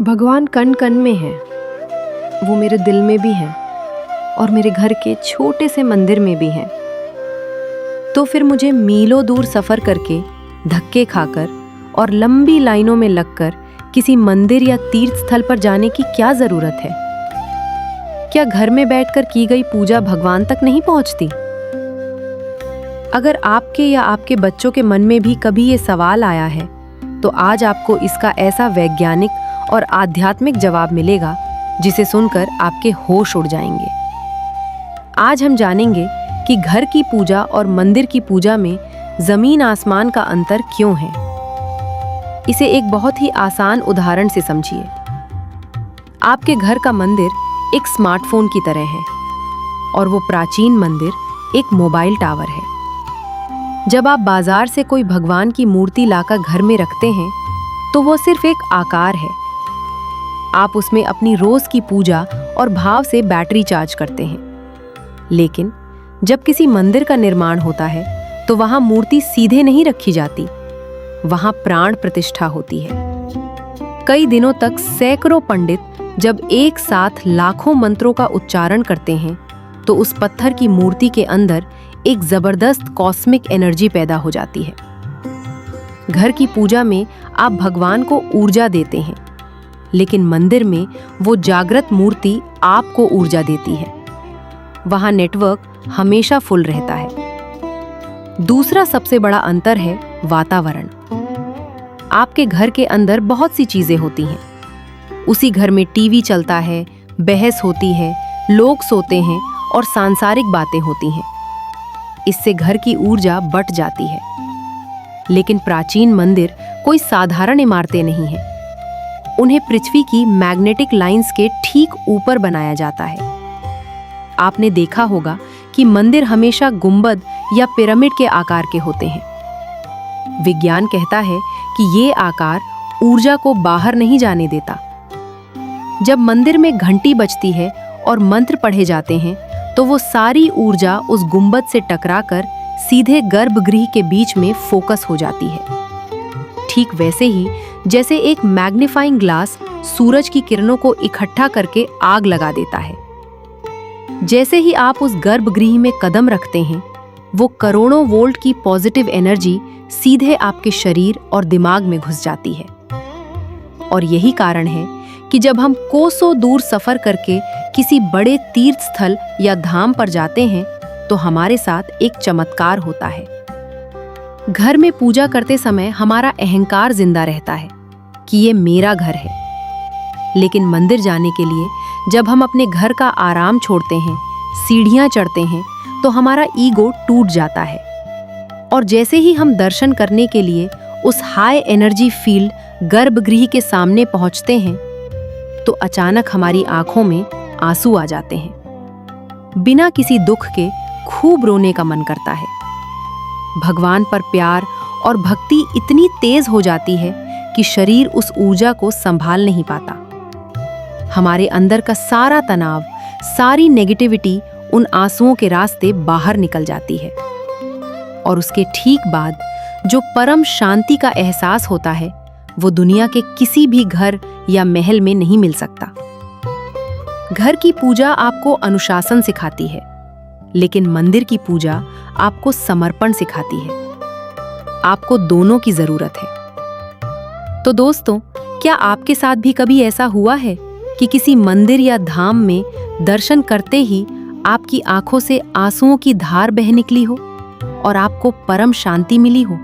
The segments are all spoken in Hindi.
भगवान कण कण में है। वो मेरे दिल में भी हैं और मेरे घर के छोटे से मंदिर में भी हैं। तो फिर मुझे मीलों दूर सफ़र करके, धक्के खाकर और लंबी लाइनों में लगकर किसी मंदिर या तीर्थ स्थल पर जाने की क्या ज़रूरत है? क्या घर में बैठकर की गई पूजा भगवान तक नहीं पहुंचती? अगर आपके या आपके बच्चों के मन में भी कभी ये सवाल आया है, तो आज आपको इसका ऐसा वैज्ञानिक और आध्यात्मिक जवाब मिलेगा जिसे सुनकर आपके होश उड़ जाएंगे। आज हम जानेंगे कि घर की पूजा और मंदिर की पूजा में जमीन आसमान का अंतर क्यों है। इसे एक बहुत ही आसान उदाहरण से समझिए। आपके घर का मंदिर एक स्मार्टफोन की तरह है और वो प्राचीन मंदिर एक मोबाइल टावर है। जब आप बाजार से कोई भगवान की मूर्ति लाकर घर में रखते हैं, तो वो सिर्फ एक आकार है। आप उसमें अपनी रोज की पूजा और भाव से बैटरी चार्ज करते हैं। लेकिन जब किसी मंदिर का निर्माण होता है, तो वहां मूर्ति सीधे नहीं रखी जाती, वहां प्राण प्रतिष्ठा होती है। कई दिनों तक सैकड़ों पंडित जब एक साथ लाखों मंत्रों का उच्चारण करते हैं, तो उस पत्थर की मूर्ति के अंदर एक जबरदस्त कॉस्मिक एनर्जी पैदा हो जाती है। घर की पूजा में आप भगवान को ऊर्जा देते हैं, लेकिन मंदिर में वो जागृत मूर्ति आपको ऊर्जा देती है। वहां नेटवर्क हमेशा फुल रहता है। दूसरा सबसे बड़ा अंतर है वातावरण। आपके घर के अंदर बहुत सी चीजें होती हैं। उसी घर में टीवी चलता है, बहस होती है, लोग सोते हैं और सांसारिक बातें होती हैं। इससे घर की ऊर्जा बट जाती है। लेकिन प्राचीन मंदिर कोई साधारण इमारतें नहीं हैं। उन्हें पृथ्वी की मैग्नेटिक लाइंस के ठीक ऊपर बनाया जाता है। आपने देखा होगा कि मंदिर हमेशा गुंबद या पिरामिड के आकार के होते हैं। विज्ञान कहता है कि ये आकार ऊर्जा को बाहर नहीं जाने देता। जब मंदिर में घंटी बजती है और मंत्र पढ़े जाते हैं, तो वो सारी ऊर्जा उस गुंबद से टकराकर सीधे गर्भगृह के बीच में फोकस हो जाती है। ठीक वैसे ही जैसे एक मैग्नीफाइंग ग्लास सूरज की किरणों को इकट्ठा करके आग लगा देता है। जैसे ही आप उस गर्भगृह में कदम रखते हैं, वो करोड़ों वोल्ट की पॉजिटिव एनर्जी सीधे आपके शरीर और दिमाग में घुस जाती है। और यही कारण है कि जब हम कोसों दूर सफर करके किसी बड़े तीर्थ स्थल या धाम पर जाते हैं, तो हमारे साथ एक चमत्कार होता है। घर में पूजा करते समय हमारा अहंकार जिंदा रहता है कि ये मेरा घर है। लेकिन मंदिर जाने के लिए जब हम अपने घर का आराम छोड़ते हैं, सीढ़ियां चढ़ते हैं, तो हमारा ईगो टूट जाता है। और जैसे ही हम दर्शन करने के लिए उस हाई एनर्जी फील्ड गर्भगृह के सामने पहुंचते हैं, तो अचानक हमारी आंखों में आंसू आ जाते हैं। बिना किसी दुख के खूब रोने का मन करता है। भगवान पर प्यार और भक्ति इतनी तेज हो जाती है कि शरीर उस ऊर्जा को संभाल नहीं पाता। हमारे अंदर का सारा तनाव, सारी नेगेटिविटी उन आंसुओं के रास्ते बाहर निकल जाती है। और उसके ठीक बाद जो परम शांति का एहसास होता है, वो दुनिया के किसी भी घर या महल में नहीं मिल सकता। घर की पूजा आपको अनुशासन सिखाती है, लेकिन मंदिर की पूजा आपको समर्पण सिखाती है। आपको दोनों की जरूरत है। तो दोस्तों, क्या आपके साथ भी कभी ऐसा हुआ है कि किसी मंदिर या धाम में दर्शन करते ही आपकी आंखों से आंसुओं की धार बह निकली हो और आपको परम शांति मिली हो?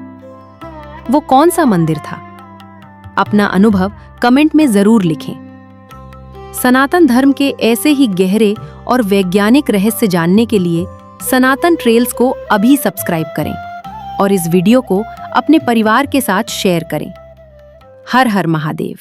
वो कौन सा मंदिर था? अपना अनुभव कमेंट में जरूर लिखें। सनातन धर्म के ऐसे ही गहरे और वैज्ञानिक रहस्य जानने के लिए सनातन ट्रेल्स को अभी सब्सक्राइब करें और इस वीडियो को अपने परिवार के साथ शेयर करें। हर हर महादेव।